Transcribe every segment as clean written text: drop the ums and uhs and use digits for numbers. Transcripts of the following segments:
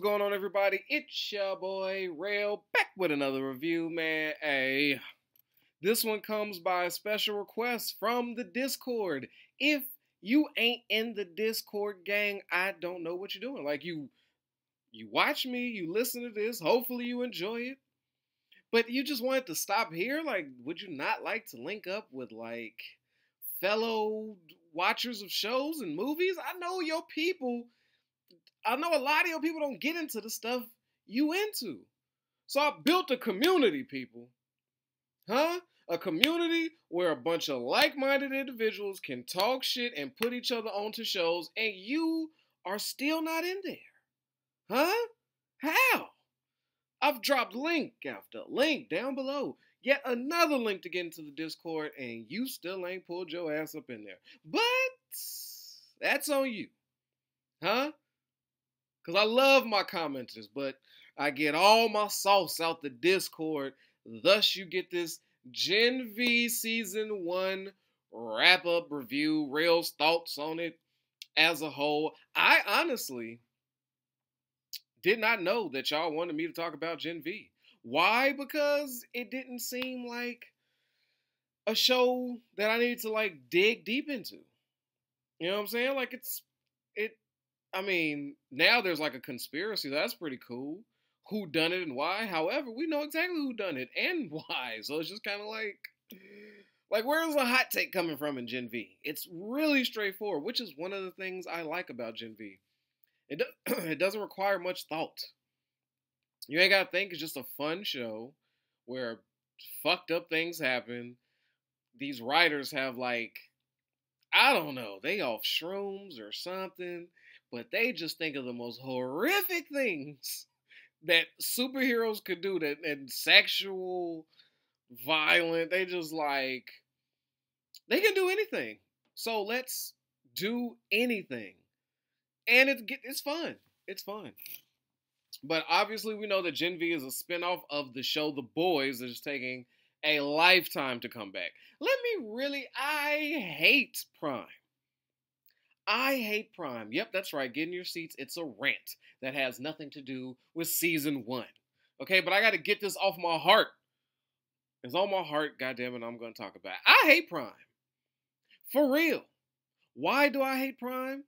going on, everybody? It's your boy Rail back with another review, man. Hey, this one comes by a special request from the Discord. If you ain't in the Discord gang, I don't know what you're doing. Like you watch me, you listen to this, hopefully you enjoy it. But you just wanted to stop here? Like, would you not like to link up with like fellow watchers of shows and movies? I know a lot of your people don't get into the stuff you into. So I built a community, people. Huh? A community where a bunch of like-minded individuals can talk shit and put each other onto shows, and you are still not in there. Huh? How? I've dropped link after link down below. Yet another link to get into the Discord, and you still ain't pulled your ass up in there. But that's on you. Huh? Because I love my commenters, but I get all my sauce out the Discord. Thus, you get this Gen V Season 1 wrap-up review, Rail's thoughts on it as a whole. I honestly did not know that y'all wanted me to talk about Gen V. Why? Because it didn't seem like a show that I needed to, like, dig deep into. You know what I'm saying? Like, now there's like a conspiracy. That's pretty cool. Who done it and why? However, we know exactly who done it and why. So it's just kind of like where's the hot take coming from in Gen V? It's really straightforward, which is one of the things I like about Gen V. It doesn't require much thought. You ain't gotta think. It's just a fun show where fucked up things happen. These writers have I don't know, they off shrooms or something. But they just think of the most horrific things that superheroes could do, and sexual, violent. They just they can do anything. So let's do anything, and it's fun. It's fun. But obviously, we know that Gen V is a spinoff of the show The Boys that is taking a lifetime to come back. I hate Prime. I hate Prime. Yep, that's right. Get in your seats. It's a rant that has nothing to do with season 1. Okay, but I got to get this off my heart. It's on my heart, goddammit, I'm going to talk about it. I hate Prime. For real. Why do I hate Prime?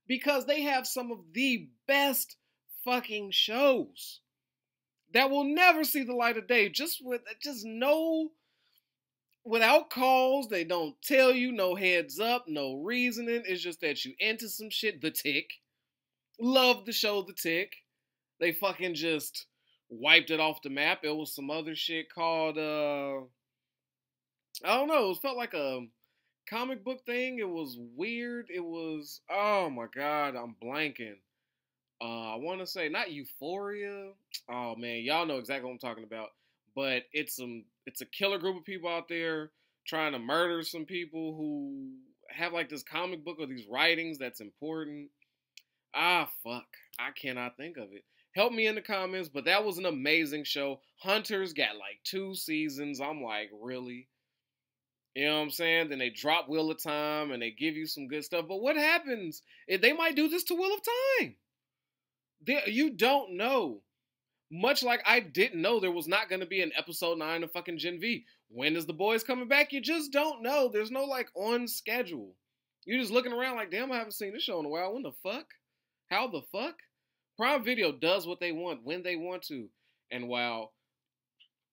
Because they have some of the best fucking shows that will never see the light of day. Without calls, they don't tell you, no heads up, no reasoning. It's just that you into some shit. The Tick. Love the show The Tick. They fucking just wiped it off the map. It was some other shit called, I don't know. It felt like a comic book thing. It was weird. It was, oh my God, I'm blanking. I want to say, not Euphoria. Oh man, y'all know exactly what I'm talking about. But it's a killer group of people out there trying to murder some people who have like this comic book or these writings that's important. Fuck. I cannot think of it. Help me in the comments, but that was an amazing show. Hunters got like 2 seasons. I'm like, really? You know what I'm saying? Then they drop Wheel of Time and they give you some good stuff. But what happens? They might do this to Wheel of Time. You don't know. Much like I didn't know there was not going to be an episode 9 of fucking Gen V. When is The Boys coming back? You just don't know. There's no on schedule. You're just looking around like, damn, I haven't seen this show in a while. When the fuck? How the fuck? Prime Video does what they want when they want to. And while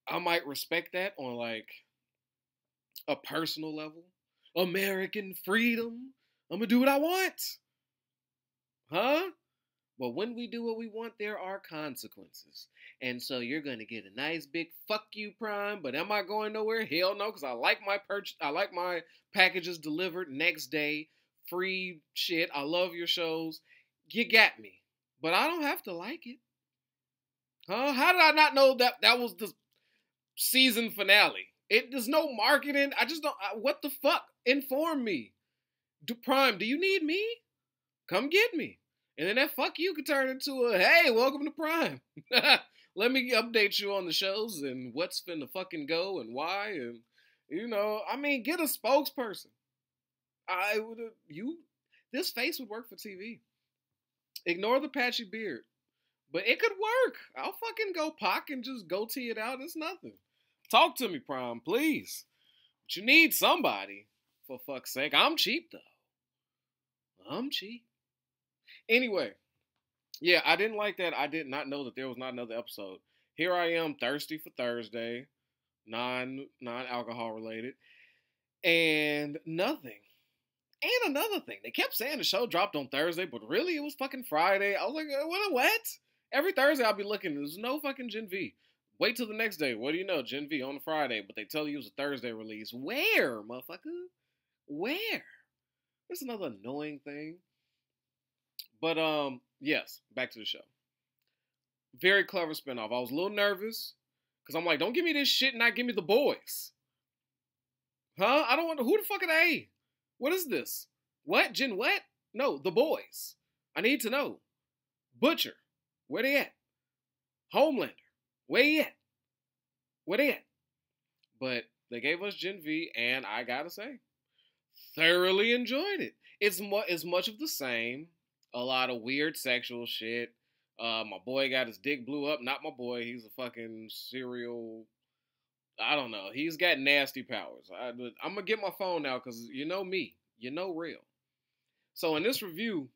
I might respect that on a personal level, American freedom, I'm going to do what I want. Huh? But when we do what we want, there are consequences. And so you're going to get a nice big fuck you, Prime. But am I going nowhere? Hell no, because I like my packages delivered next day. Free shit. I love your shows. You got me. But I don't have to like it. Huh? How did I not know that was the season finale? There's no marketing. I just don't. What the fuck? Inform me. Prime, do you need me? Come get me. And then that fuck you could turn into a, hey, welcome to Prime. Let me update you on the shows and what's finna fucking go and why. And, get a spokesperson. This face would work for TV. Ignore the patchy beard. But it could work. I'll fucking go Pac and just go tee it out. It's nothing. Talk to me, Prime, please. But you need somebody, for fuck's sake. I'm cheap, though. I'm cheap. Anyway, yeah, I didn't like that. I did not know that there was not another episode. Here I am, thirsty for Thursday, non-alcohol related, and nothing. And another thing, they kept saying the show dropped on Thursday, but really it was fucking Friday. I was like, what? Every Thursday I'll be looking, there's no fucking Gen V. Wait till the next day. What do you know? Gen V on a Friday, but they tell you it was a Thursday release. Where, motherfucker? Where? That's another annoying thing. But yes, back to the show. Very clever spinoff. I was a little nervous because I'm like, don't give me this shit and not give me the boys. Huh? I don't want to. Who the fuck are they? What is this? What? Gen what? No, the boys. I need to know. Butcher. Where they at? Homelander. Where he at? Where they at? But they gave us Gen V, and I gotta say, thoroughly enjoyed it. It's much of the same. A lot of weird sexual shit. My boy got his dick blew up. Not my boy. He's a fucking serial. I don't know. He's got nasty powers. I'm going to get my phone now because you know me. You know real. So in this review,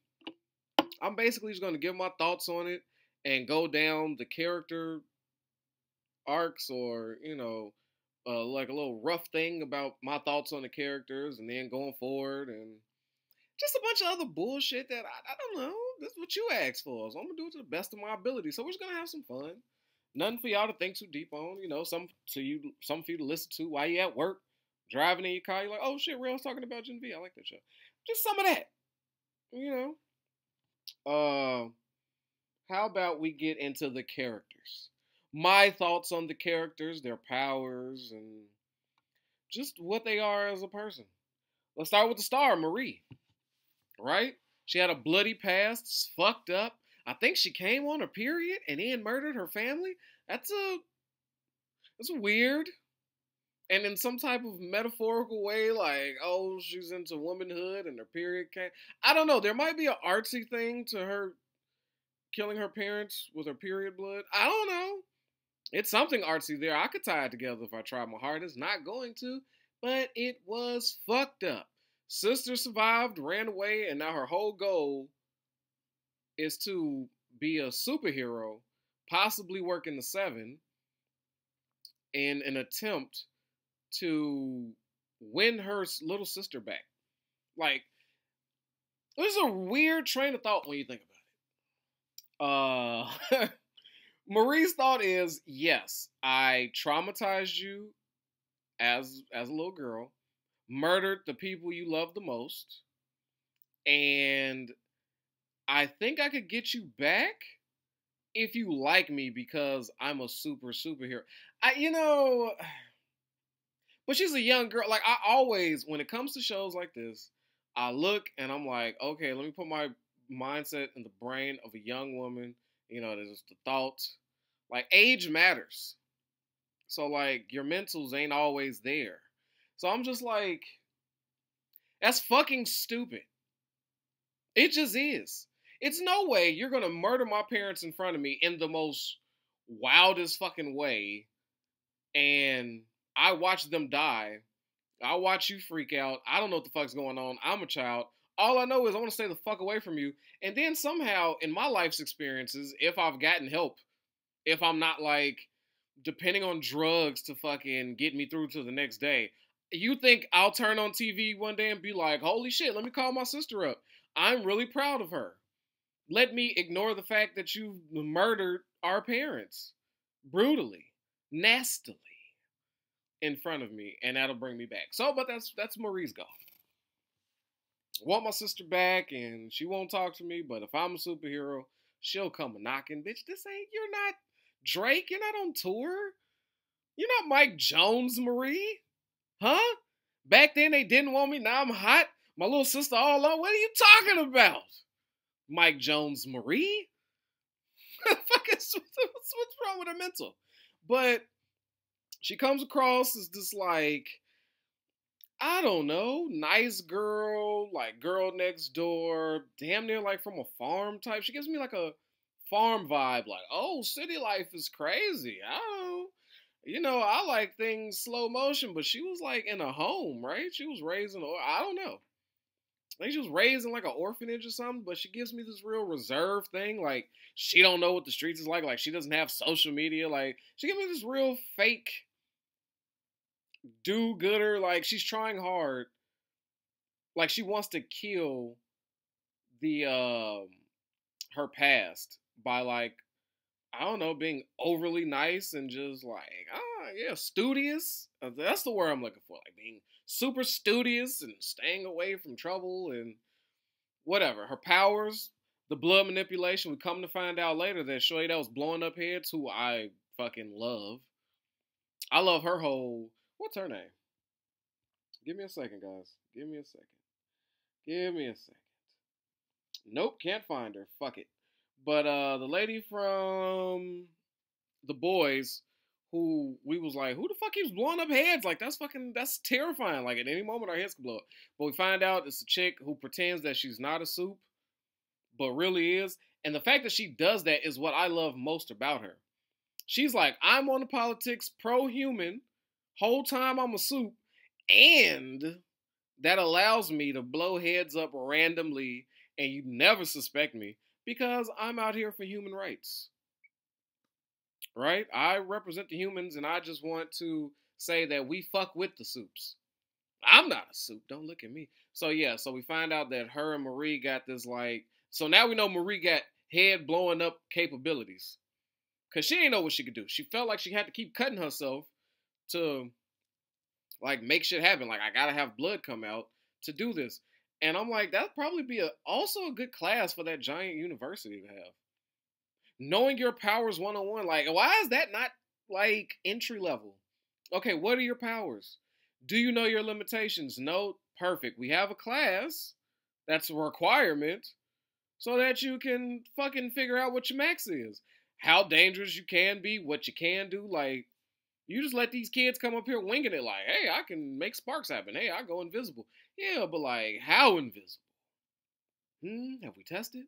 I'm basically just going to give my thoughts on it and go down the character arcs or, like a little rough thing about my thoughts on the characters and then going forward and just a bunch of other bullshit that I don't know. This is what you asked for. So I'm going to do it to the best of my ability. So we're just going to have some fun. Nothing for y'all to think too deep on. Some for you to listen to while you at work, driving in your car. You're like, oh shit, Rail's talking about Gen V. I like that show. Just some of that. How about we get into the characters? My thoughts on the characters, their powers, and just what they are as a person. Let's start with the star, Marie. Right? She had a bloody past, fucked up. I think she came on her period and then murdered her family. That's weird. And in some type of metaphorical way, like, oh, she's into womanhood and her period came. I don't know. There might be an artsy thing to her killing her parents with her period blood. I don't know. It's something artsy there. I could tie it together if I tried my hardest. Not going to, but it was fucked up. Sister survived, ran away, and now her whole goal is to be a superhero, possibly work in the 7, in an attempt to win her little sister back. Like, there's a weird train of thought when you think about it. Marie's thought is, yes, I traumatized you as a little girl, murdered the people you love the most, and I think I could get you back if you like me because I'm a superhero. But she's a young girl. Like, I always, when it comes to shows like this, I look and I'm like, okay, let me put my mindset in the brain of a young woman. There's the thoughts. Like, age matters. So, like, your mentals ain't always there. So I'm just like, that's fucking stupid. It just is. It's no way you're going to murder my parents in front of me in the most wildest fucking way. And I watch them die. I watch you freak out. I don't know what the fuck's going on. I'm a child. All I know is I want to stay the fuck away from you. And then somehow in my life's experiences, if I've gotten help, if I'm not like depending on drugs to fucking get me through to the next day, you think I'll turn on TV one day and be like, holy shit, let me call my sister up. I'm really proud of her. Let me ignore the fact that you murdered our parents brutally, nastily in front of me, and that'll bring me back. So, but that's Marie's goal. I want my sister back, and she won't talk to me, but if I'm a superhero, she'll come a knocking. Bitch, you're not Drake, you're not on tour. You're not Mike Jones, Marie. Huh? Back then they didn't want me, now I'm hot. My little sister all on. What are you talking about? Mike Jones, Marie? What's wrong with her mental? But she comes across as this, like, I don't know, nice girl, like girl next door, damn near like from a farm type. She gives me like a farm vibe. Like, oh, city life is crazy. I don't, I like things slow motion, but she was like in a home, right? She was raised in, I don't know. I think she was raised in like an orphanage or something, but she gives me this real reserved thing. Like, she don't know what the streets is like. Like, she doesn't have social media. Like, she gives me this real fake do-gooder. Like, she's trying hard. Like, she wants to kill the her past by like, I don't know, being overly nice and just like, yeah, studious. That's the word I'm looking for. Like being super studious and staying away from trouble and whatever. Her powers, the blood manipulation. We come to find out later that Shorty that was blowing up heads, who I fucking love. I love her whole. What's her name? Give me a second, guys. Give me a second. Give me a second. Nope, can't find her. Fuck it. But the lady from The Boys, who we was like, who the fuck keeps blowing up heads? Like, that's terrifying. Like, at any moment our heads could blow up. But we find out it's a chick who pretends that she's not a soup, but really is. And the fact that she does that is what I love most about her. She's like, I'm on the politics, pro-human, whole time I'm a soup, and that allows me to blow heads up randomly and you never suspect me because I'm out here for human rights. Right? I represent the humans and I just want to say that we fuck with the soups. I'm not a soup. Don't look at me. So yeah, so we find out that her and Marie got this like, so now we know Marie got head blowing up capabilities. Cause she didn't know what she could do. She felt like she had to keep cutting herself to like make shit happen. Like, I gotta have blood come out to do this. And I'm like, that'd probably be also a good class for that giant university to have. Knowing your powers 101, like, why is that not like entry level? Okay, what are your powers? Do you know your limitations? No, perfect. We have a class that's a requirement so that you can fucking figure out what your max is. How dangerous you can be, what you can do. Like, you just let these kids come up here winging it like, hey, I can make sparks happen. Hey, I go invisible. Yeah, but like, how invisible? Have we tested?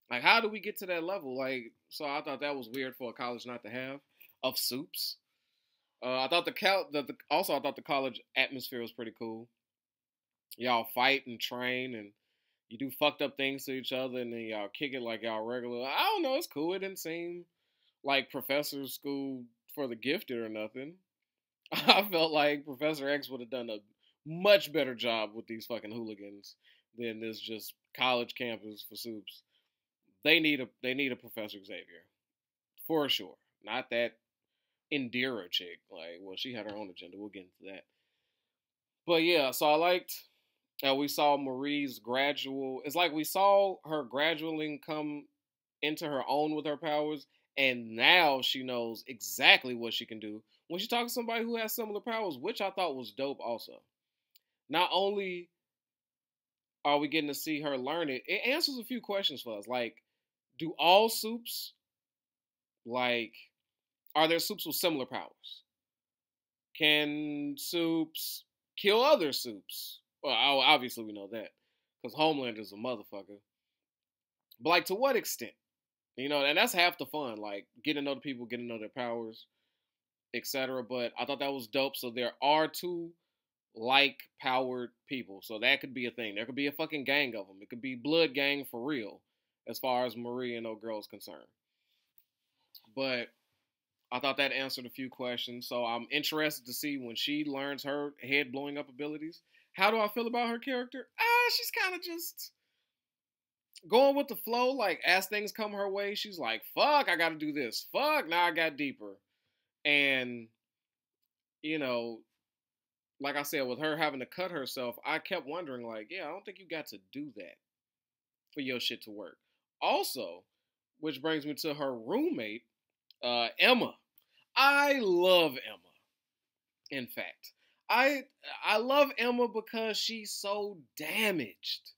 Like, how do we get to that level? Like, so I thought that was weird for a college not to have of soups. I thought also I thought the college atmosphere was pretty cool. Y'all fight and train and you do fucked up things to each other and then y'all kick it like y'all regular. I don't know, it's cool. It didn't seem like professor school for the gifted or nothing. I felt like Professor X would have done a much better job with these fucking hooligans than this just college campus for soups. They need a Professor Xavier for sure. Not that Indira chick. Like, well, she had her own agenda. We'll get into that. But yeah, so I liked we saw Marie's gradual. It's like we saw her gradually come into her own with her powers, and now she knows exactly what she can do when she talks to somebody who has similar powers, which I thought was dope. Also, not only are we getting to see her learn it, it answers a few questions for us. Like, do all soups like are there soups with similar powers? Can soups kill other soups? Well, obviously we know that because Homelander's a motherfucker. But like, to what extent? And that's half the fun. Like, getting to know the people, getting to know their powers, etc. But I thought that was dope. So there are two like-powered people. So that could be a thing. There could be a fucking gang of them. It could be blood gang for real, as far as Marie and old girl is concerned. But I thought that answered a few questions. So I'm interested to see when she learns her head blowing up abilities. How do I feel about her character? She's kind of just going with the flow. Like, as things come her way, she's like, fuck, I gotta do this. Fuck, now I got deeper. And, like I said, with her having to cut herself, I kept wondering, like, yeah, I don't think you got to do that for your shit to work. Also, which brings me to her roommate, Emma. I love Emma. In fact, I love Emma because she's so damaged.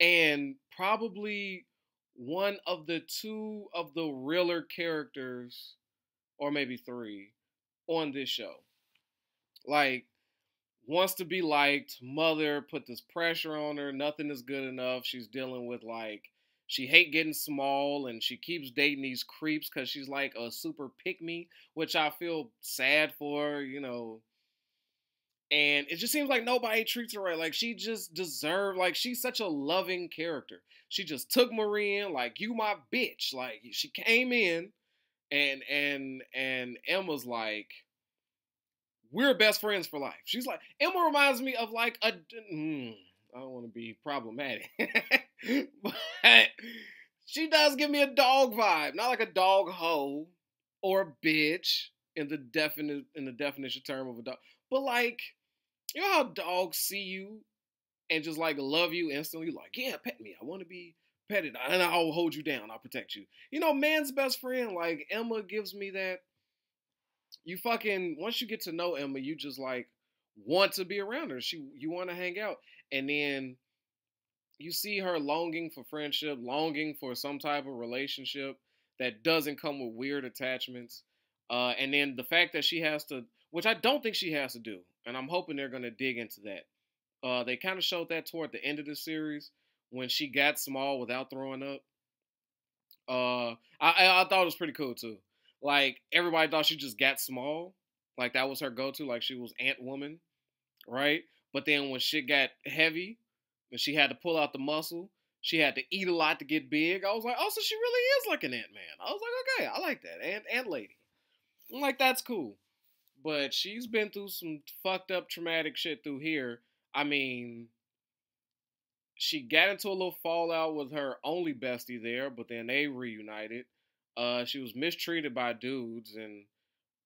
And probably one of the two of the realer characters, or maybe three, on this show. Like, wants to be liked, mother put this pressure on her, nothing is good enough. She's dealing with, like, she hate getting small, and she keeps dating these creeps because she's like a super pick me, which I feel sad for, you know. And it just seems like nobody treats her right. Like she just deserved. Like she's such a loving character. She just took Marie in, like you my bitch. Like she came in, and Emma's like, we're best friends for life. She's like, Emma reminds me of like a. I don't want to be problematic, but she does give me a dog vibe, not like a dog hoe or a bitch in the definition term of a dog, but like, you know how dogs see you and just like love you instantly, like, yeah, pet me, I want to be petted, and I'll hold you down, I'll protect you. You know, man's best friend. Like Emma gives me that. You fucking, once you get to know Emma, you just like want to be around her. You want to hang out, and then you see her longing for friendship, longing for some type of relationship that doesn't come with weird attachments. And then the fact that she has to, which I don't think she has to do, and I'm hoping they're going to dig into that. They kind of showed that toward the end of the series when she got small without throwing up. I thought it was pretty cool too. Like everybody thought she just got small, like that was her go-to, like she was Ant Woman, right? But then when shit got heavy and she had to pull out the muscle, she had to eat a lot to get big. I was like, oh, so she really is like an Ant Man. I was like, okay, I like that, Ant Lady. I'm like, that's cool. But she's been through some fucked up traumatic shit through here. I mean, she got into a little fallout with her only bestie there, but then they reunited. She was mistreated by dudes and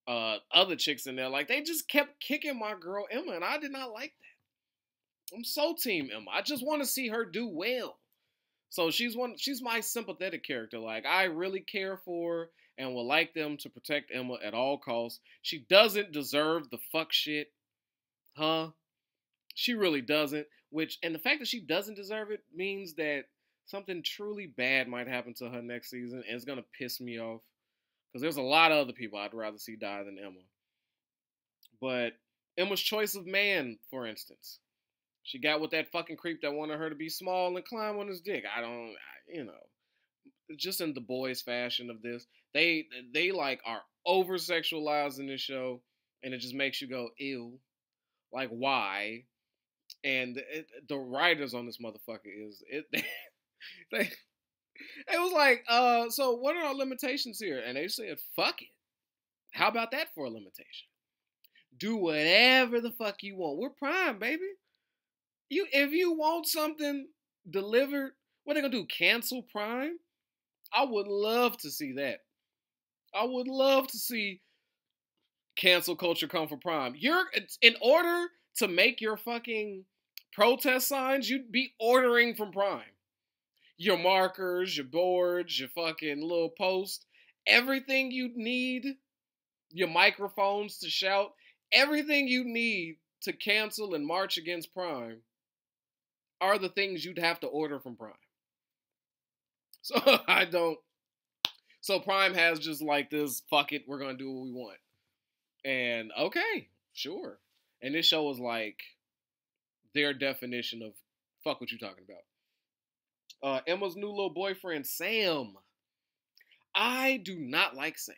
other chicks in there. Like they just kept kicking my girl Emma, and I did not like that. I'm so team Emma. I just want to see her do well. So she's my sympathetic character. Like I really care for her and would like them to protect Emma at all costs. She doesn't deserve the fuck shit, huh? She really doesn't. And the fact that she doesn't deserve it means that something truly bad might happen to her next season, and it's gonna piss me off. Because there's a lot of other people I'd rather see die than Emma. But Emma's choice of man, for instance, she got with that fucking creep that wanted her to be small and climb on his dick. You know, just in the boys' fashion of this, they like are over sexualized in this show, and it just makes you go ew. Like why? And the writers on this motherfucker is it. They it was like, so what are our limitations here? And they said, fuck it. How about that for a limitation? Do whatever the fuck you want. We're Prime, baby. If you want something delivered, what are they gonna do? Cancel Prime? I would love to see that. I would love to see cancel culture come for Prime. In order to make your fucking protest signs, you'd be ordering from Prime. Your markers, your boards, your fucking little post, everything you need, your microphones to shout, everything you need to cancel and march against Prime are the things you'd have to order from Prime. So so Prime has just like this, fuck it, we're gonna do what we want. And okay, sure. And this show was like their definition of fuck what you talking about. Emma's new little boyfriend, Sam. I do not like Sam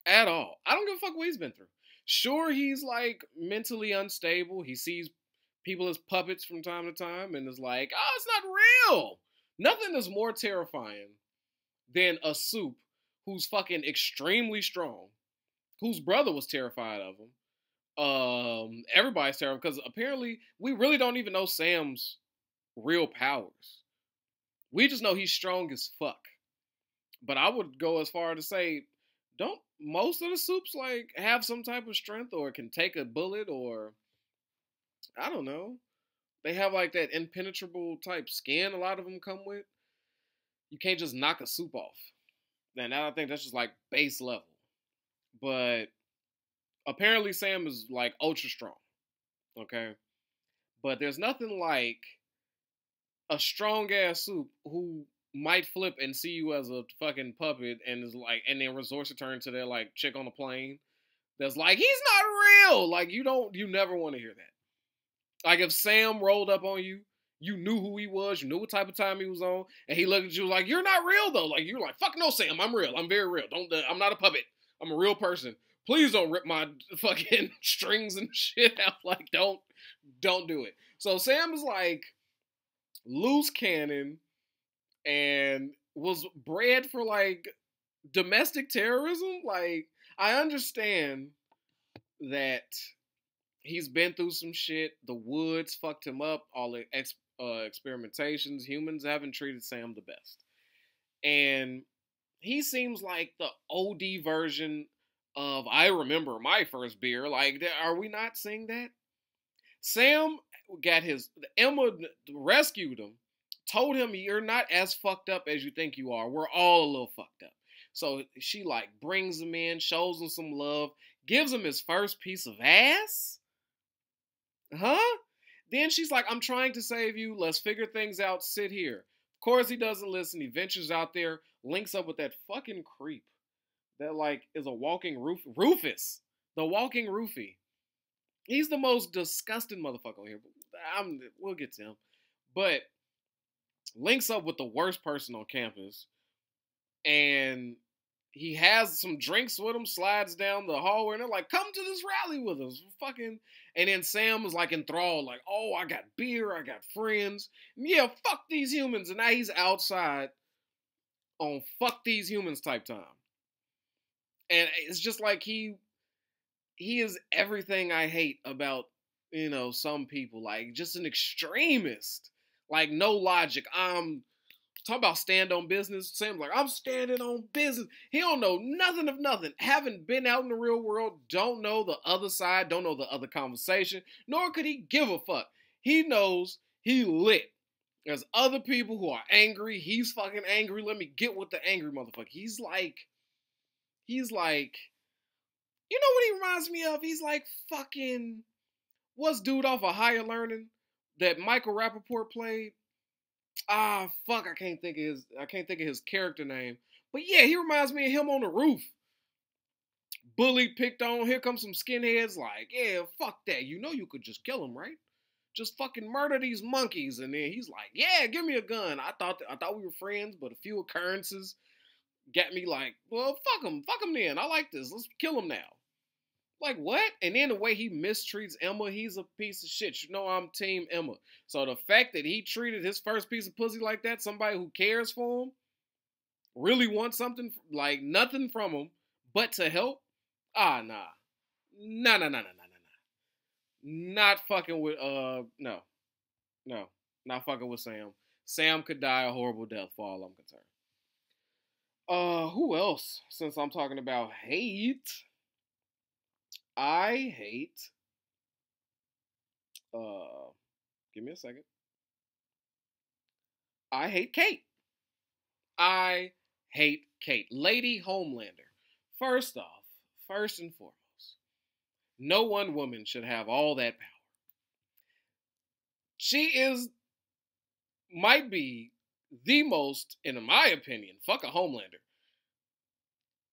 at all. I don't give a fuck what he's been through. Sure, he's like mentally unstable. He sees people as puppets from time to time and is like, oh, it's not real. Nothing is more terrifying than a soup who's fucking extremely strong, whose brother was terrified of him. Everybody's terrified because apparently we really don't even know Sam's real powers. We just know he's strong as fuck. But I would go as far to say, don't most of the soups like have some type of strength or can take a bullet or I don't know. They have like that impenetrable type skin a lot of them come with. You can't just knock a soup off. And I think that's just like base level. But apparently Sam is like ultra strong. Okay? But there's nothing like a strong ass soup who might flip and see you as a fucking puppet and is like, and then resorts to turn to their like chick on the plane that's like, he's not real. Like you never want to hear that. Like if Sam rolled up on you, You knew who he was. You knew what type of time he was on. And he looked at you like, you're not real, though. Like, you're like, fuck no, Sam. I'm real. I'm very real. I'm not a puppet. I'm a real person. Please don't rip my fucking strings and shit out. Like, don't do it. So Sam is like loose cannon and was bred for like domestic terrorism. Like, I understand that he's been through some shit. The woods fucked him up. All the experimentations. Humans haven't treated Sam the best. And he seems like the OD version of I remember my first beer. Like, are we not seeing that? Sam got Emma rescued him, told him you're not as fucked up as you think you are. We're all a little fucked up. So she like brings him in, shows him some love, gives him his first piece of ass. Huh? Then she's like, I'm trying to save you. Let's figure things out. Sit here. Of course he doesn't listen. He ventures out there, links up with that fucking creep that like is a walking Rufus. The walking roofie. He's the most disgusting motherfucker on here. We'll get to him. But links up with the worst person on campus. And he has some drinks with him, slides down the hallway, and they're like, come to this rally with us. Fucking. And then Sam is like enthralled, like, oh, I got beer, I got friends. Yeah, fuck these humans. And now he's outside on fuck these humans type time. And it's just like he is everything I hate about, some people. Like, just an extremist. Like, no logic. Talk about stand on business. Sam's like, I'm standing on business. He don't know nothing of nothing. Haven't been out in the real world. Don't know the other side. Don't know the other conversation. Nor could he give a fuck. He knows he lit. There's other people who are angry. He's fucking angry. Let me get with the angry motherfucker. He's like, you know what he reminds me of? He's like fucking, what's dude off of Higher Learning that Michael Rappaport played? Fuck, I can't think of his character name. But yeah, he reminds me of him on the roof. Bullied, picked on, here comes some skinheads like, yeah, fuck that. You know you could just kill him, right? Just fucking murder these monkeys. And then he's like, yeah, give me a gun. I thought we were friends, but a few occurrences got me like, well, fuck him then. I like this. Let's kill him now. Like, what? And then the way he mistreats Emma, he's a piece of shit. You know I'm team Emma. So the fact that he treated his first piece of pussy like that, somebody who cares for him, really wants something, like nothing from him, but to help? Nah. Nah. Not fucking with, no. Not fucking with Sam. Sam could die a horrible death for all I'm concerned. Who else? Since I'm talking about hate... I hate, give me a second. I hate Kate. I hate Kate. Lady Homelander. First and foremost, no one woman should have all that power. She might be the most, in my opinion, fuck a Homelander.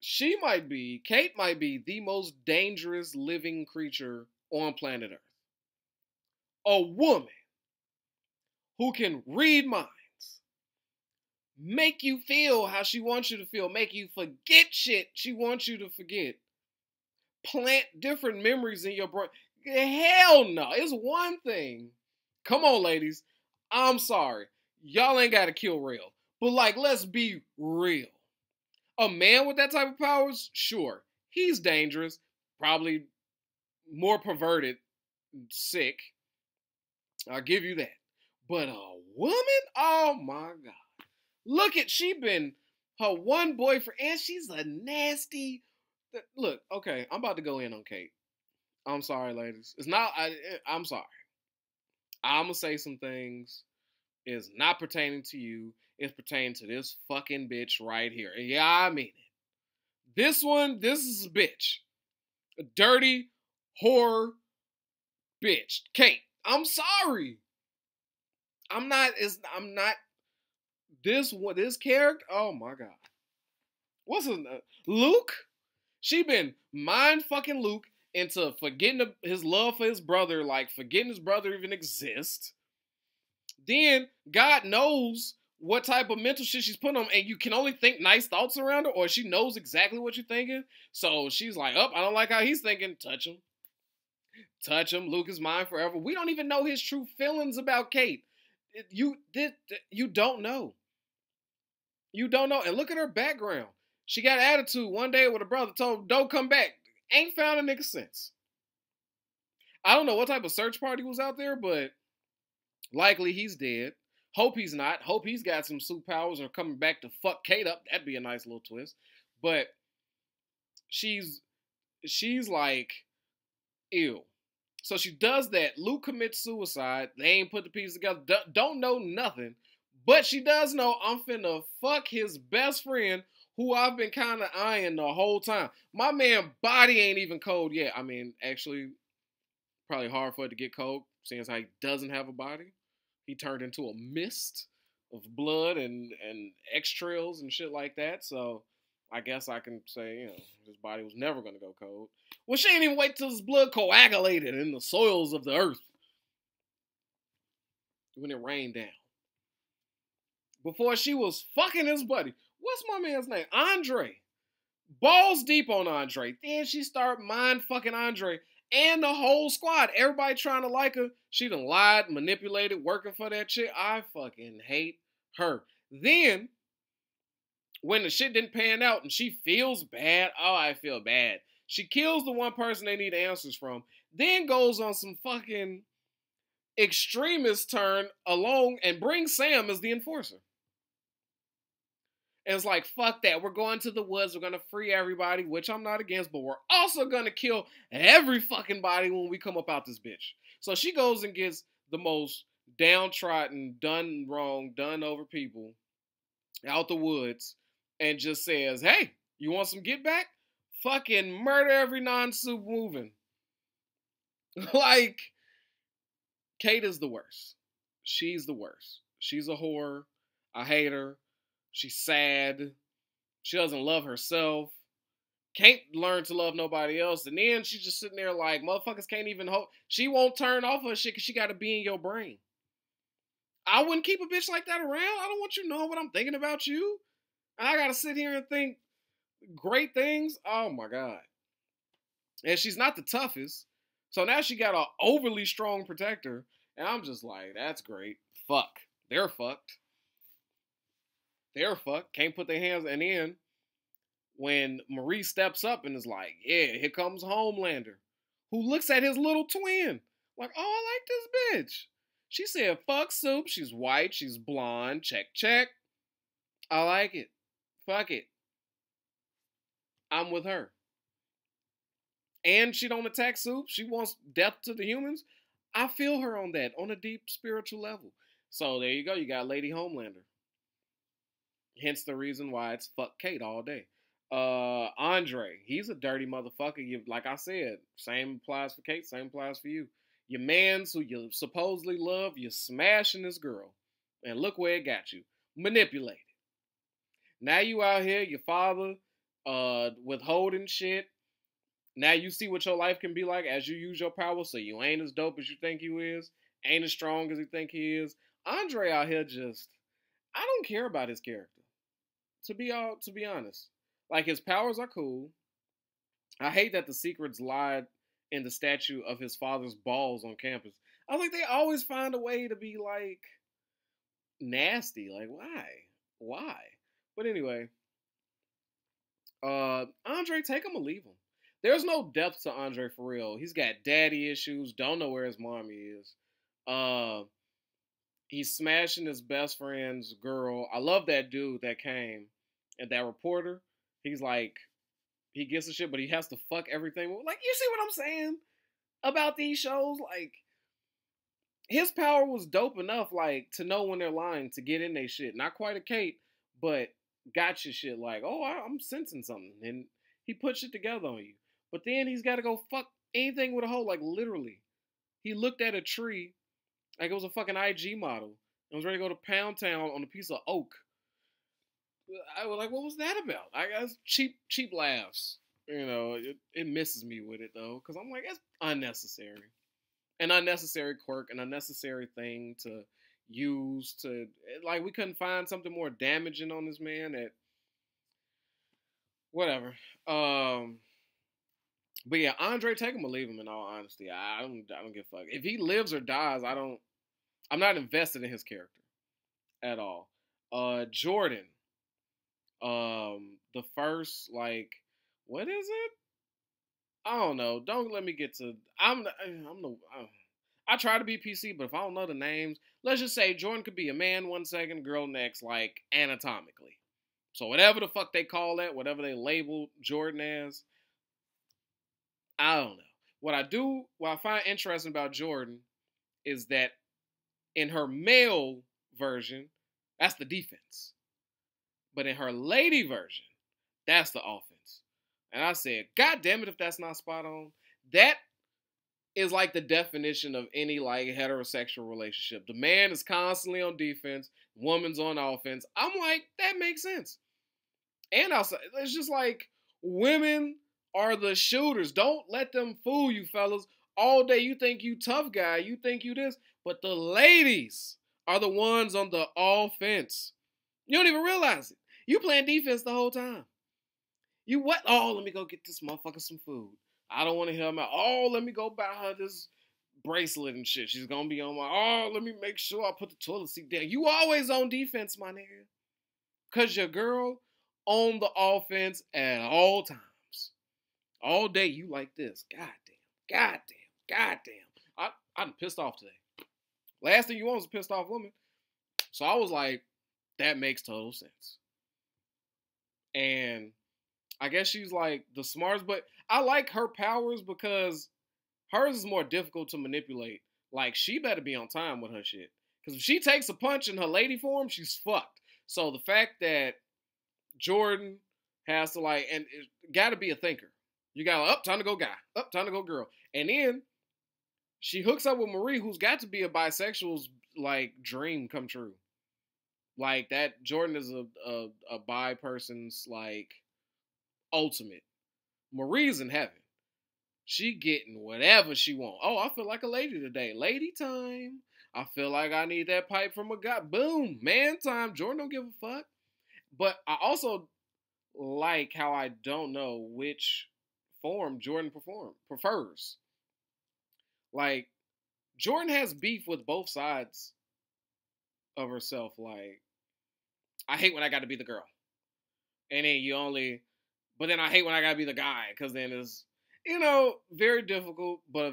Kate might be the most dangerous living creature on planet Earth. A woman who can read minds, make you feel how she wants you to feel, make you forget shit she wants you to forget, plant different memories in your brain. Hell no. It's one thing. Come on, ladies. I'm sorry. Y'all ain't got to kill real. But like, let's be real. A man with that type of powers, sure, he's dangerous, probably more perverted, sick. I'll give you that. But a woman? Oh my God. Look at, she been her one boyfriend, and she's a nasty. Look, okay, I'm about to go in on Kate. I'm sorry, ladies. I'm sorry. I'm going to say some things. It's not pertaining to you. It's pertaining to this fucking bitch right here. Yeah, I mean it. This is a bitch. A dirty, whore bitch. Kate, I'm sorry. This character, oh my God. What's his name? Luke? She been mind fucking Luke into forgetting his love for his brother, like forgetting his brother even exists. Then God knows what type of mental shit she's putting on, and you can only think nice thoughts around her, or she knows exactly what you're thinking. So she's like, oh, I don't like how he's thinking. Touch him. Touch him. Luke is mine forever. We don't even know his true feelings about Kate. You don't know. You don't know. And look at her background. She got attitude one day with her brother, told him, don't come back. Ain't found a nigga since. I don't know what type of search party was out there, but likely he's dead. Hope he's not. Hope he's got some superpowers or coming back to fuck Kate up. That'd be a nice little twist. But she's like, ew. So she does that. Luke commits suicide. They ain't put the pieces together. Don't know nothing. But she does know I'm finna fuck his best friend who I've been kind of eyeing the whole time. My man body ain't even cold yet. I mean, actually, probably hard for it to get cold, seeing as how he doesn't have a body. He turned into a mist of blood and extrails and shit like that. So I guess I can say, his body was never going to go cold. Well, she didn't even wait till his blood coagulated in the soils of the earth when it rained down. Before she was fucking his buddy. What's my man's name? Andre. Balls deep on Andre. Then she start mind fucking Andre and the whole squad. Everybody trying to like her. She done lied, manipulated, working for that shit. I fucking hate her. Then, when the shit didn't pan out and she feels bad, oh, I feel bad. She kills the one person they need answers from. Then goes on some fucking extremist turn along and brings Sam as the enforcer. And it's like, fuck that. We're going to the woods. We're going to free everybody, which I'm not against, but we're also going to kill every fucking body when we come up out this bitch. So she goes and gets the most downtrodden, done wrong, done over people out the woods and just says, hey, you want some get back? Fucking murder every non-soup moving. Like, Kate is the worst. She's the worst. She's a whore. I hate her. She's sad. She doesn't love herself. Can't learn to love nobody else. And then she's just sitting there like, motherfuckers can't even hope. She won't turn off her shit because she got to be in your brain. I wouldn't keep a bitch like that around. I don't want you knowing what I'm thinking about you. And I got to sit here and think great things. Oh, my God. And she's not the toughest. So now she got an overly strong protector. And I'm just like, that's great. Fuck. They're fucked. They're fucked. Can't put their hands. And then when Marie steps up and is like, yeah, here comes Homelander, who looks at his little twin like, oh, I like this bitch. She said, fuck soup. She's white. She's blonde. Check, check. I like it. Fuck it. I'm with her. And she don't attack soup. She wants death to the humans. I feel her on that, on a deep spiritual level. So there you go. You got Lady Homelander. Hence the reason why it's fuck Kate all day. Andre, he's a dirty motherfucker. Like I said, same applies for Kate, same applies for you. Your mans who you supposedly love, you're smashing this girl. And look where it got you. Manipulated. Now you out here, your father, withholding shit. Now you see what your life can be like as you use your power, so you ain't as dope as you think you is, ain't as strong as you think he is. Andre out here just, I don't care about his character. To be honest. Like, his powers are cool. I hate that the secrets lied in the statue of his father's balls on campus. I was like, they always find a way to be, like, nasty. Like, why? Why? But anyway, Andre, take him or leave him. There's no depth to Andre for real. He's got daddy issues. Don't know where his mommy is. He's smashing his best friend's girl. I love that dude that came and that reporter. He's like, he gets the shit, but he has to fuck everything. Like, you see what I'm saying about these shows? Like, his power was dope enough, like, to know when they're lying, to get in their shit. Not quite a Kate, but got your shit. Like, oh, I'm sensing something. And he puts it together on you. But then he's got to go fuck anything with a hole. Like, literally. He looked at a tree like it was a fucking IG model and was ready to go to Pound Town on a piece of oak. I was like, what was that about? I guess cheap laughs. You know, it misses me with it, though. Because I'm like, it's unnecessary. An unnecessary quirk, an unnecessary thing to used to, like, we couldn't find something more damaging on this man. That whatever. Um, but yeah, Andre, take him or leave him. In all honesty, I don't give a fuck if he lives or dies. I'm not invested in his character at all. Jordan, the first, like, what is it? I don't know. Don't let me get to. I'm the. I try to be PC, but if I don't know the names, let's just say Jordan could be a man 1 second, girl next, like anatomically. So whatever the fuck they call that, whatever they label Jordan as, I don't know. What I find interesting about Jordan is that in her male version, that's the defense. But in her lady version, that's the offense. And I said, God damn it, if that's not spot on. That is like the definition of any like heterosexual relationship. The man is constantly on defense, woman's on offense. I'm like, that makes sense. And also, it's just like women are the shooters. Don't let them fool you, fellas. All day you think you tough guy, you think you this, but the ladies are the ones on the offense. You don't even realize it. You playing defense the whole time. You what? Oh, let me go get this motherfucker some food. I don't want to hear him out. Oh, let me go buy her this bracelet and shit. She's gonna be on my. Oh, let me make sure I put the toilet seat down. You always on defense, my nigga. Cause your girl on the offense at all times. All day you like this. God damn. I'm pissed off today. Last thing you want is a pissed off woman. So I was like, that makes total sense. And I guess she's like the smartest, but I like her powers because hers is more difficult to manipulate. Like, she better be on time with her shit. Because if she takes a punch in her lady form, she's fucked. So the fact that Jordan has to, like, and it got to be a thinker. You got to, time to go guy. Time to go girl. And then she hooks up with Marie, who's got to be a bisexual's, like, dream come true. Like, that Jordan is a bi person's, like, ultimate. Marie's in heaven. She getting whatever she want. Oh, I feel like a lady today. Lady time. I feel like I need that pipe from a guy. Boom. Man time. Jordan don't give a fuck. But I also like how I don't know which form Jordan prefers. Like, Jordan has beef with both sides of herself. Like, I hate when I got to be the girl. And then but then I hate when I got to be the guy. Because then it's, very difficult, but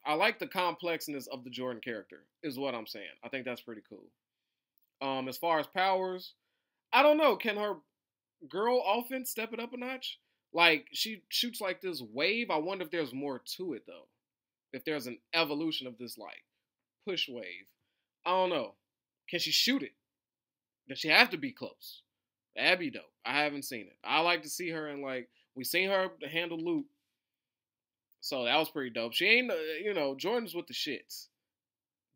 I like the complexness of the Jordan character, is what I'm saying. I think that's pretty cool. As far as powers, I don't know. Can her girl offense step it up a notch? Like, she shoots like this wave. I wonder if there's more to it, though. If there's an evolution of this, like, push wave. I don't know. Can she shoot it? Does she have to be close? That'd be dope. I haven't seen it. I like to see her in, like, we seen her handle loot. So that was pretty dope. She ain't, Jordan's with the shits.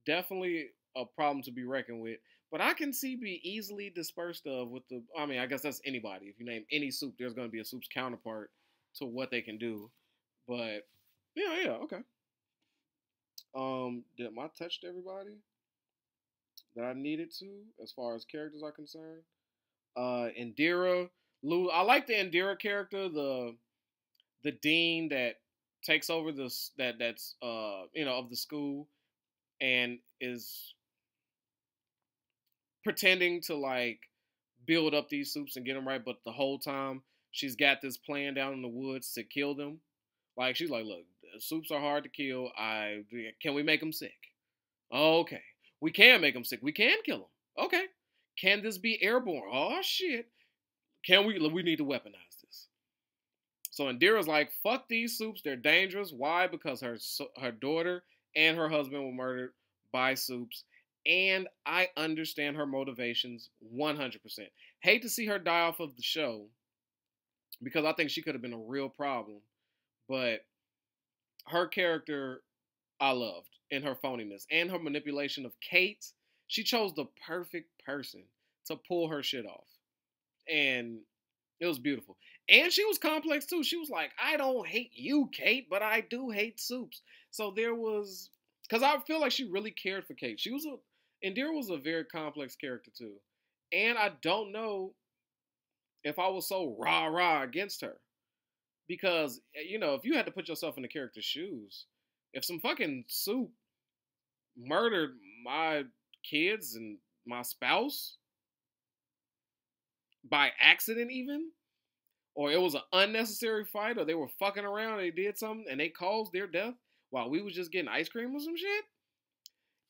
Definitely a problem to be reckoned with. But I can see be easily dispersed of with I guess that's anybody. If you name any soup, there's going to be a soup's counterpart to what they can do. But, yeah, okay. Did I touched everybody that I needed to as far as characters are concerned? Indira, Lou. I like the Indira character, the dean that takes over that's of the school and is pretending to, like, build up these soups and get them right, but the whole time she's got this plan down in the woods to kill them. Like, she's like, look, soups are hard to kill. Can we make them sick? Okay. We can make them sick. We can kill them. Okay. Can this be airborne? Oh, shit. We need to weaponize this. So Indira's like, fuck these soups. They're dangerous. Why? Because her daughter and her husband were murdered by soups. And I understand her motivations 100%. Hate to see her die off of the show because I think she could have been a real problem. But her character, I loved in her phoniness and her manipulation of Kate. She chose the perfect person to pull her shit off. And it was beautiful. And she was complex too. She was like, I don't hate you, Kate, but I do hate soups. So there was, because I feel like she really cared for Kate. She was Indira was a very complex character too. And I don't know if I was so rah against her. Because, if you had to put yourself in the character's shoes, if some fucking soup murdered my kids and my spouse by accident even, or it was an unnecessary fight, or they were fucking around and they did something and they caused their death while we was just getting ice cream or some shit.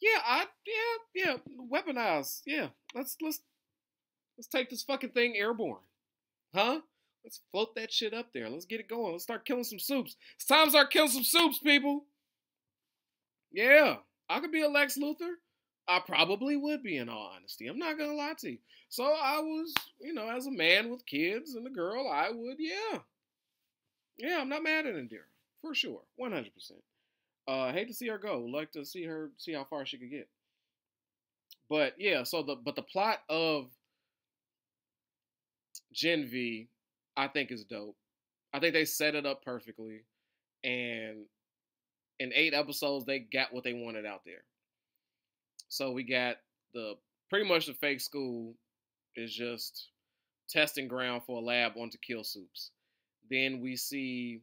Yeah, weaponize. Yeah, let's take this fucking thing airborne, huh? Let's float that shit up there. Let's get it going. Let's start killing some soups. It's time to start killing some soups, people. Yeah, I could be a Lex Luthor. I probably would be, in all honesty. I'm not gonna lie to you. So I was, as a man with kids and a girl, I would, yeah. I'm not mad at Indira for sure, 100%. Hate to see her go. Like to see how far she could get. But yeah, so the plot of Gen V, I think is dope. I think they set it up perfectly, and in 8 episodes they got what they wanted out there. So we got pretty much the fake school is just testing ground for a lab on to kill soups. Then we see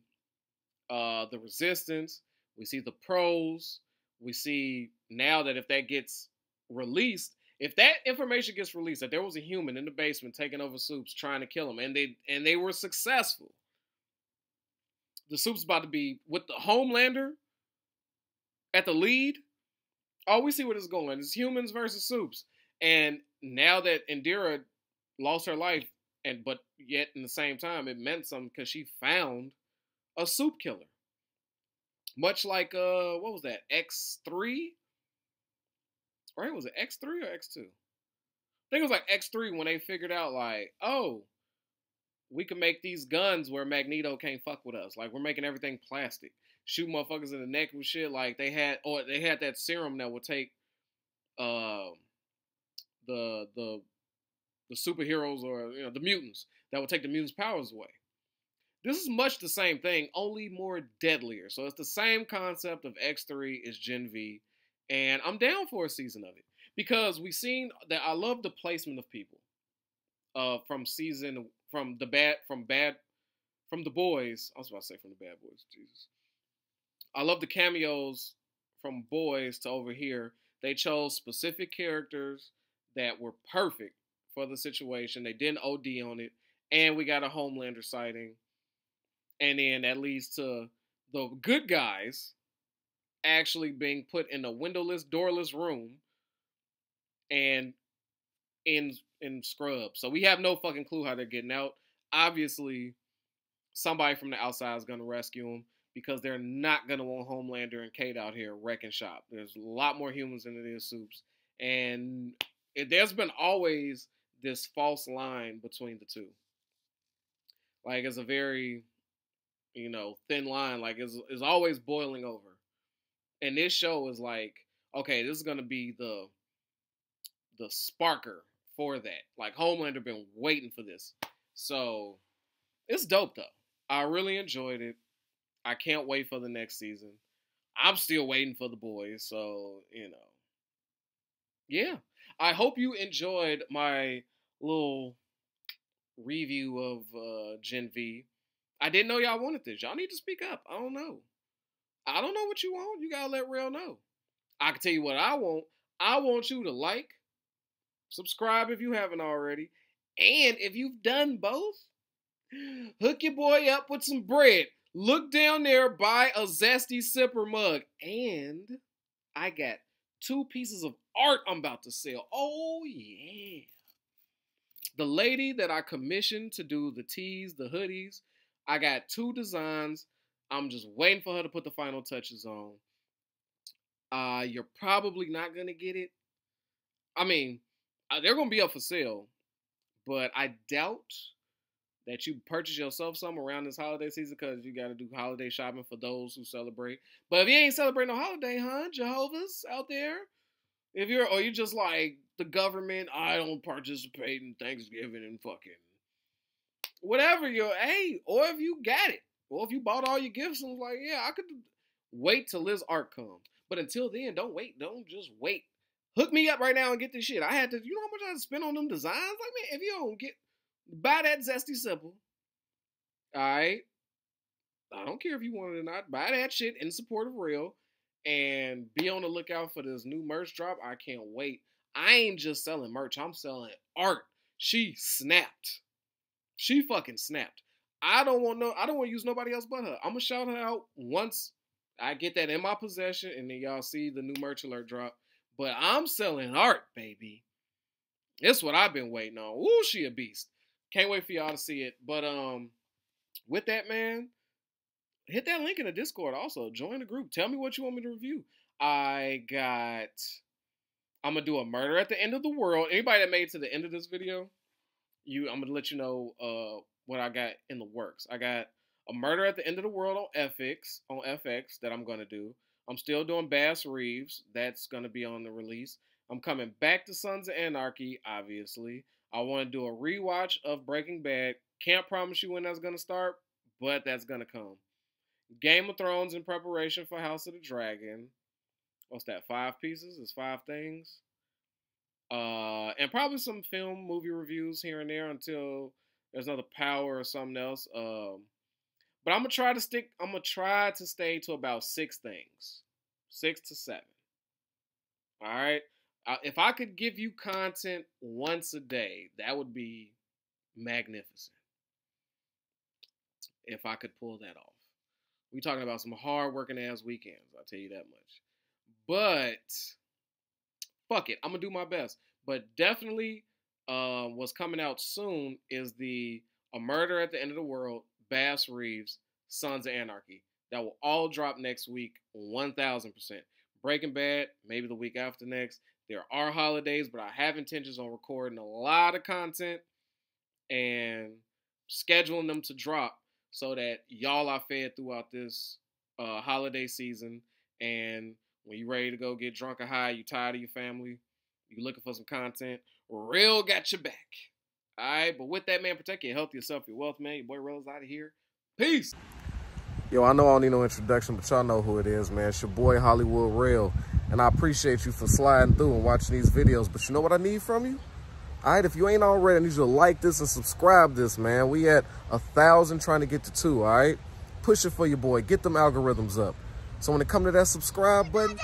the resistance. We see the pros. We see now that if that gets released, if that information gets released that there was a human in the basement taking over soups trying to kill him, and they were successful, the soup's about to be with the Homelander at the lead. Oh, we see where this is going. It's humans versus soups. And now that Indira lost her life, but yet in the same time it meant something because she found a soup killer. Much like what was that? X3? Right? Was it X3 or X2? I think it was like X3 when they figured out like, oh, we can make these guns where Magneto can't fuck with us. Like we're making everything plastic. Shoot motherfuckers in the neck with shit. Like they had that serum that would take the superheroes or the mutants, that would take the mutants' powers away. This is much the same thing, only more deadlier. So it's the same concept of X3 is Gen V, and I'm down for a season of it because we've seen that. I love the placement of people from the boys. I was about to say from the bad boys. Jesus. I love the cameos from boys to over here. They chose specific characters that were perfect for the situation. They didn't OD on it. And we got a Homelander sighting. And then that leads to the good guys actually being put in a windowless, doorless room and in scrubs. So we have no fucking clue how they're getting out. Obviously, somebody from the outside is going to rescue them, because they're not going to want Homelander and Kate out here wrecking shop. There's a lot more humans than it is soups. And there's been always this false line between the two. Like, it's a very, thin line. Like, it's always boiling over. And this show is like, okay, this is going to be the sparker for that. Like, Homelander been waiting for this. So, it's dope, though. I really enjoyed it. I can't wait for the next season. I'm still waiting for the boys, so, Yeah. I hope you enjoyed my little review of Gen V. I didn't know y'all wanted this. Y'all need to speak up. I don't know. I don't know what you want. You gotta let Rail know. I can tell you what I want. I want you to like, subscribe if you haven't already, and if you've done both, hook your boy up with some bread. Look down there, buy a Zesty Sipper mug. And I got 2 pieces of art I'm about to sell. Oh, yeah. The lady that I commissioned to do the tees, the hoodies, I got 2 designs. I'm just waiting for her to put the final touches on. You're probably not going to get it. I mean, they're going to be up for sale. But I doubt that you purchase yourself some around this holiday season, because you got to do holiday shopping for those who celebrate. But if you ain't celebrating no holiday, Jehovah's out there, or you're just like the government, I don't participate in Thanksgiving and fucking whatever or if you got it, or if you bought all your gifts and was like, yeah, I could wait till this art comes. But until then, don't wait. Don't just wait. Hook me up right now and get this shit. I had to, you know how much I had to spend on them designs? Like, man, if you don't buy that Zesty Simple. All right. I don't care if you want it or not. Buy that shit in support of Real and be on the lookout for this new merch drop. I can't wait. I ain't just selling merch. I'm selling art. She snapped. She fucking snapped. I don't want to use nobody else but her. I'm going to shout her out once I get that in my possession and then y'all see the new merch alert drop. But I'm selling art, baby. That's what I've been waiting on. Ooh, she a beast. Can't wait for y'all to see it. But with that, man, hit that link in the Discord also. Join the group. Tell me what you want me to review. I'm going to do a murder at the end of the world. Anybody that made it to the end of this video, I'm going to let you know what I got in the works. I got a murder at the end of the world on FX that I'm going to do. I'm still doing Bass Reeves. That's going to be on the release. I'm coming back to Sons of Anarchy, obviously. I want to do a rewatch of Breaking Bad. Can't promise you when that's going to start, but that's going to come. Game of Thrones in preparation for House of the Dragon. What's that, 5 pieces? It's 5 things. And probably some movie reviews here and there until there's another Power or something else. But I'm gonna try to stay to about 6 things. 6 to 7. All right. If I could give you content once a day, that would be magnificent. If I could pull that off. We talking about some hard working ass weekends, I'll tell you that much. But fuck it, I'm gonna do my best. But definitely what's coming out soon is A Murder at the End of the World, Bass Reeves, Sons of Anarchy. That will all drop next week, 1000%. Breaking Bad, maybe the week after next. There are holidays, but I have intentions on recording a lot of content and scheduling them to drop so that y'all are fed throughout this holiday season. And when you're ready to go get drunk or high, you tired of your family, you looking for some content, Real got your back. All right, but with that, man, protect your health, yourself, your wealth, man. Your boy Real's out of here. Peace. Yo, I know I don't need no introduction, but y'all know who it is, man. It's your boy Hollywood Real, and I appreciate you for sliding through and watching these videos. But you know what I need from you? All right, if you ain't already, I need you to like this and subscribe this, man. We at 1,000 trying to get to 2, all right? Push it for your boy. Get them algorithms up. So when it come to that subscribe button,